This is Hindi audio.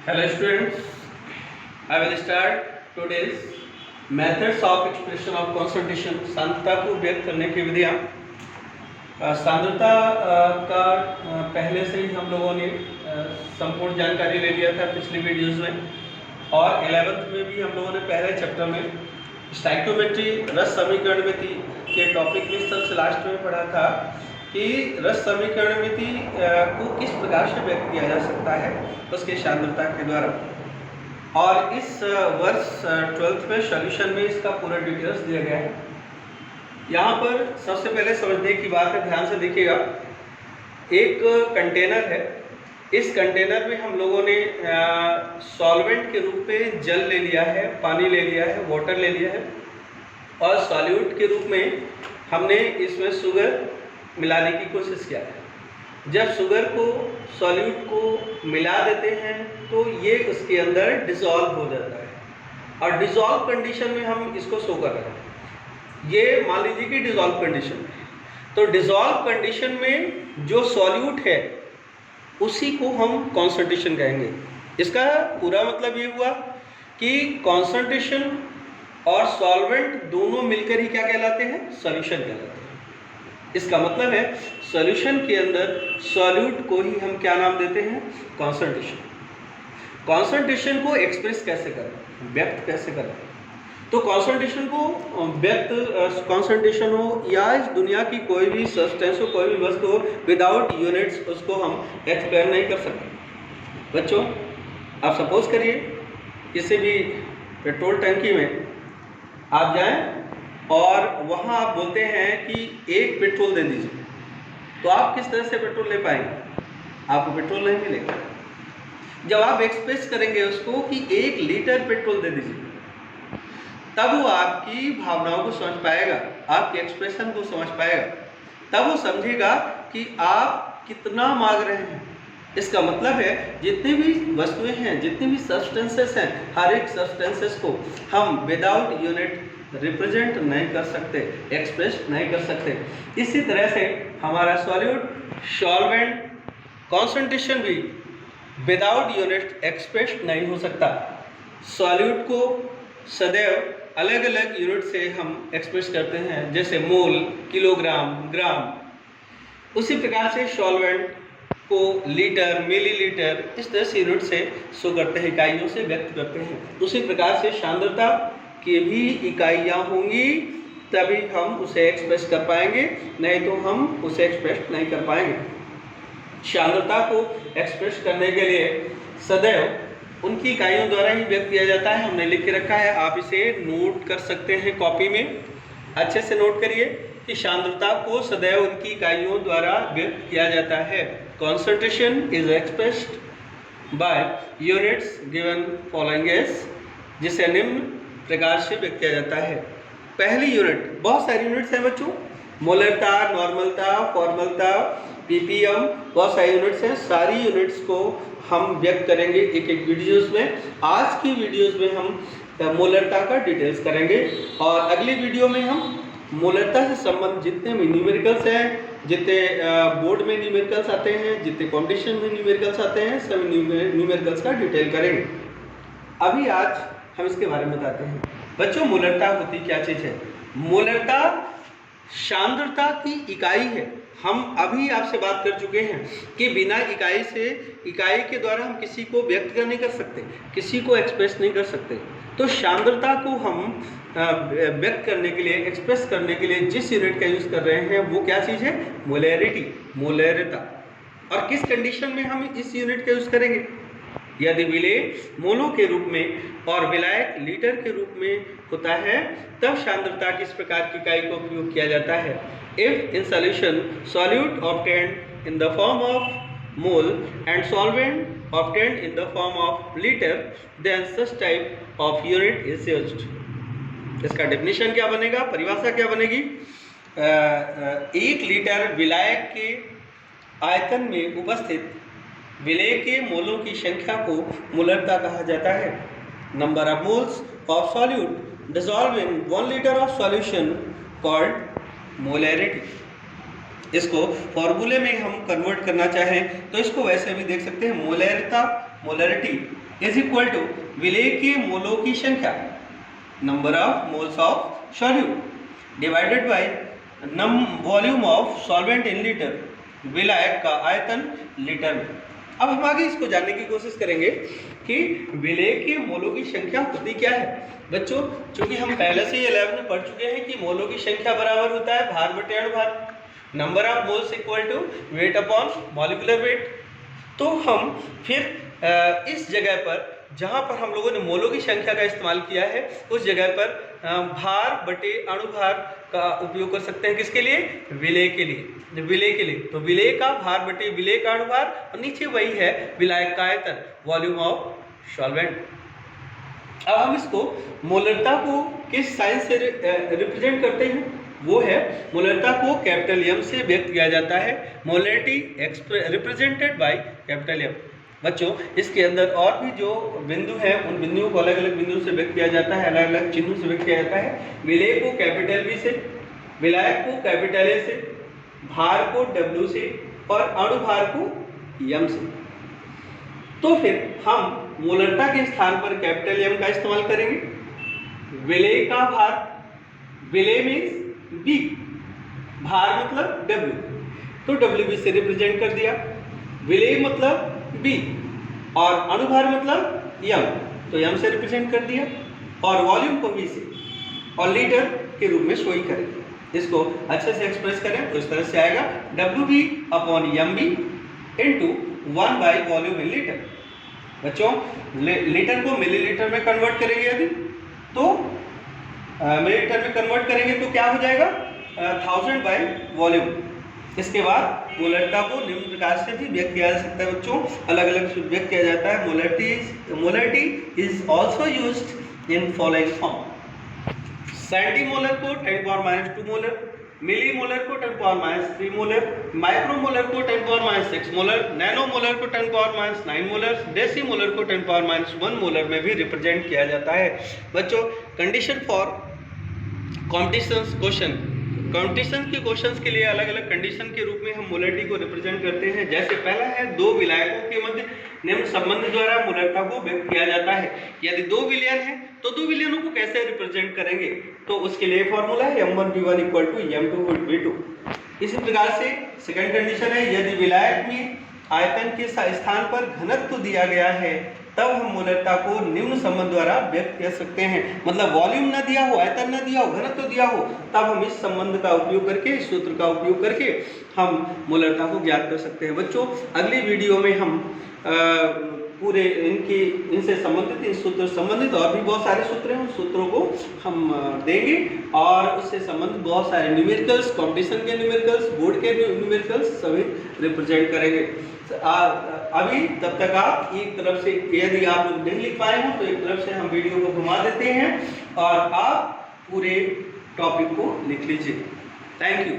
Hello students, I will start today's methods of expression of concentration। सांद्रता को व्यक्त करने की विधियाँ। सांद्रता का पहले से ही हम लोगों ने संपूर्ण जानकारी ले लिया था पिछली वीडियोस में, और 11th में भी हम लोगों ने पहले चैप्टर में स्टोइकियोमेट्री रस समीकरणमिति के टॉपिक में सबसे लास्ट में पढ़ा था कि रस समीकरणमिति को किस प्रकार से व्यक्त किया जा सकता है उसके सांद्रता के द्वारा। और इस वर्ष 12th में सॉल्यूशन में इसका पूरा डिटेल्स दिया गया है। यहाँ पर सबसे पहले समझने की बात है, ध्यान से देखिएगा। एक कंटेनर है, इस कंटेनर में हम लोगों ने सॉल्वेंट के रूप में जल ले लिया है, पानी ले लिया है, वाटर ले लिया है, और सॉल्यूट के रूप में हमने इसमें शुगर मिलाने की कोशिश किया है। जब शुगर को सॉल्यूट को मिला देते हैं तो ये उसके अंदर डिसॉल्व हो जाता है, और डिसॉल्व कंडीशन में हम इसको शो कर रहे हैं। ये मान लीजिए कि डिसॉल्व कंडीशन है, तो डिसॉल्व कंडीशन में जो सॉल्यूट है उसी को हम कॉन्सेंट्रेशन कहेंगे। इसका पूरा मतलब ये हुआ कि कॉन्सेंट्रेशन और सॉल्वेंट दोनों मिलकर ही क्या कहलाते हैं? सॉल्यूशन कहलाते हैं। इसका मतलब है सॉल्यूशन के अंदर सॉल्यूट को ही हम क्या नाम देते हैं? कॉन्सेंट्रेशन। कॉन्सेंट्रेशन को एक्सप्रेस कैसे करें, व्यक्त कैसे करें? तो कॉन्सेंट्रेशन को व्यक्त, कॉन्सेंट्रेशन हो या इस दुनिया की कोई भी सब्सटेंस हो, कोई भी वस्तु हो, विदाउट यूनिट्स उसको हम एक्सप्लेन नहीं कर सकते। बच्चों, आप सपोज करिए किसी भी पेट्रोल टंकी में आप जाएं और वहाँ आप बोलते हैं कि एक पेट्रोल दे दीजिए, तो आप किस तरह से पेट्रोल ले पाएंगे? आपको पेट्रोल नहीं मिलेगा। जब आप एक्सप्रेस करेंगे उसको कि 1 लीटर पेट्रोल दे दीजिए, तब वो आपकी भावनाओं को समझ पाएगा, आपके एक्सप्रेशन को समझ पाएगा, तब वो समझेगा कि आप कितना मांग रहे हैं। इसका मतलब है जितनी भी वस्तुएं हैं, जितनी भी सब्सटेंसेस हैं, हर एक सब्सटेंसेस को हम विदाउट यूनिट रिप्रेजेंट नहीं कर सकते, एक्सप्रेस नहीं कर सकते। इसी तरह से हमारा सॉल्यूट, सॉल्वेंट, कॉन्सेंट्रेशन भी विदाउट यूनिट एक्सप्रेस नहीं हो सकता। सॉल्यूट को सदैव अलग अलग यूनिट से हम एक्सप्रेस करते हैं, जैसे मोल, किलोग्राम, ग्राम। उसी प्रकार से सॉल्वेंट को लीटर, मिलीलीटर, इस तरह से यूनिट से शो करते हैं, इकाइयों से व्यक्त करते हैं। उसी प्रकार से सांद्रता की भी इकाइयाँ होंगी, तभी हम उसे एक्सप्रेस कर पाएंगे, नहीं तो हम उसे एक्सप्रेस नहीं कर पाएंगे। सांद्रता को एक्सप्रेस करने के लिए सदैव उनकी इकाइयों द्वारा ही व्यक्त किया जाता है। हमने लिख के रखा है, आप इसे नोट कर सकते हैं कॉपी में। अच्छे से नोट करिए कि सांद्रता को सदैव उनकी इकाइयों द्वारा व्यक्त किया जाता है। Concentration is expressed by units given following as, जिसे निम्न प्रकार से व्यक्त किया जाता है। पहली यूनिट, बहुत सारी यूनिट्स हैं बच्चों, मोलरता, नॉर्मलता, फॉर्मलता, पीपीएम, बहुत सारी यूनिट्स हैं। सारी यूनिट्स को हम व्यक्त करेंगे एक एक वीडियोस में। आज की वीडियोस में हम मोलरता का डिटेल्स करेंगे, और अगली वीडियो में हम मोलरता से संबंधित जितने भी न्यूमेरिकल्स हैं, जितने बोर्ड में न्यूमेरिकल्स आते हैं, जितने कॉम्पिटिशन में न्यूमेरिकल्स आते हैं, सभी न्यूमेरिकल्स का डिटेल करेंगे। अभी आज हम इसके बारे में बताते हैं। बच्चों, मोलरता होती क्या चीज़ है? मोलरता सांद्रता की इकाई है। हम अभी आपसे बात कर चुके हैं कि बिना इकाई से, इकाई के द्वारा हम किसी को व्यक्त नहीं कर सकते, किसी को एक्सप्रेस नहीं कर सकते। तो सांद्रता को हम व्यक्त करने के लिए, एक्सप्रेस करने के लिए जिस यूनिट का यूज़ कर रहे हैं वो क्या चीज़ है? मोलैरिटी, मोलरता। और किस कंडीशन में हम इस यूनिट का यूज़ करेंगे? यदि विलेय मोलों के रूप में और विलायक लीटर के रूप में होता है, तब सांद्रता की इस प्रकार की इकाई का उपयोग किया जाता है। If in solution solute obtained in the form of mole and solvent obtained in the form of litre, then such type of unit is used. इसका डेफिनेशन क्या बनेगा, परिभाषा क्या बनेगी? 1 लीटर विलायक के आयतन में उपस्थित विलेय के मोलों की संख्या को मोलरता कहा जाता है। Number of moles of solute dissolve in 1 litre of solution called molarity. इसको फॉर्मूले में हम कन्वर्ट करना चाहें तो इसको वैसे भी देख सकते हैं, मोलैरिता मोलरिटी इज इक्वल टू विलेय के मोलों की संख्या, number of moles of solute divided by volume of solvent in litre, विलायक का आयतन लीटर में। अब हम आगे इसको जानने की कोशिश करेंगे कि विलेय के मोलों की संख्या होती क्या है। बच्चों, चूंकि हम पहले से ही 11 में पढ़ चुके हैं कि मोलों की संख्या बराबर होता है भार बटे अणुभार, number of moles equal to weight upon molecular weight. तो हम फिर इस जगह पर जहाँ पर हम लोगों ने मोलों की संख्या का इस्तेमाल किया है उस जगह पर भार बटे अणुभार का उपयोग कर सकते हैं। किसके लिए? विलेय के लिए। विलेय के लिए तो विलेय का भार बटे विलेय का अणुभार, और नीचे वही है विलायक का आयतन, वॉल्यूम ऑफ सॉल्वेंट। अब हम इसको मोलरता को किस साइन से रिप्रेजेंट करते हैं? वो है मोलरता को कैपिटल एम से व्यक्त किया जाता है। Molarity represented by capital M. बच्चों, इसके अंदर और भी जो बिंदु हैं उन बिंदुओं को अलग अलग बिंदुओं से व्यक्त किया जाता है, अलग अलग चिन्हों से व्यक्त किया जाता है। विलेय को कैपिटल बी से, विलायक को कैपिटल ए से, भार को डब्ल्यू से और अणुभार को एम से। तो फिर हम मोलरता के स्थान पर कैपिटल एम का इस्तेमाल करेंगे। विलेय का भार, विलेय मीन्स बी, भार मतलब डब्ल्यू, तो डब्ल्यू बी से रिप्रेजेंट कर दिया। विलेय मतलब बी और अणुभार मतलब यम, तो यम से रिप्रेजेंट कर दिया, और वॉल्यूम को बी से और लीटर के रूप में शो ही करेंगे। इसको अच्छे से एक्सप्रेस करें तो इस तरह से आएगा W B upon M B into 1 by volume in litre. बच्चों, लीटर को मिलीलीटर में कन्वर्ट करेंगे यदि तो मिलीलीटर में कन्वर्ट करेंगे तो क्या हो जाएगा? 1000 बाई वॉल्यूम। इसके बाद मोलरता को निम्न प्रकार से भी व्यक्त किया जा सकता है। बच्चों, अलग अलग व्यक्त किया जाता है। Molarity is also used in following form. Centimolar को 10⁻² मोलर, मिली मोलर को 10⁻³ मोलर, माइक्रोमोलर को 10⁻6 मोलर, नैनोमोलर को 10⁻9 मोलर, डेसीमोलर को 10⁻1 मोलर में भी रिप्रेजेंट किया जाता है। बच्चों, condition for competition question, competition के क्वेश्चंस के लिए अलग अलग कंडीशन के रूप में हम मोलरिटी को रिप्रेजेंट करते हैं। जैसे पहला है, दो विलायकों के मध्य निम्न संबंध द्वारा मोलरता को व्यक्त किया जाता है। यदि दो विलयन है तो दो विलयनों को कैसे रिप्रेजेंट करेंगे? तो उसके लिए फॉर्मूला है m1v1 इक्वल टू m2v2। इसी प्रकार से सेकंड कंडीशन है, यदि विलायक में आयतन के स्थान पर घनत्व दिया गया है तब हम मोलरता को निम्न संबंध द्वारा व्यक्त कर सकते हैं। मतलब वॉल्यूम न दिया हो, आयतन न दिया हो, घनत्व दिया हो, तब हम इस संबंध का उपयोग करके, इस सूत्र का उपयोग करके हम मोलरता को ज्ञात कर सकते हैं। बच्चों, अगली वीडियो में हम पूरे इनसे संबंधित, इस सूत्र संबंधित और भी बहुत सारे सूत्र हैं, उन सूत्रों को हम देंगे और उससे संबंधित बहुत सारे न्यूमेरिकल्स, कॉम्पिटिशन के न्यूमेरिकल्स, बोर्ड के न्यूमेरिकल्स सभी रिप्रेजेंट करेंगे। अभी तब तक आप एक तरफ से, यदि आप लोग नहीं लिख पाए हो तो एक तरफ से हम वीडियो को घुमा देते हैं और आप पूरे टॉपिक को लिख लीजिए। Thank you.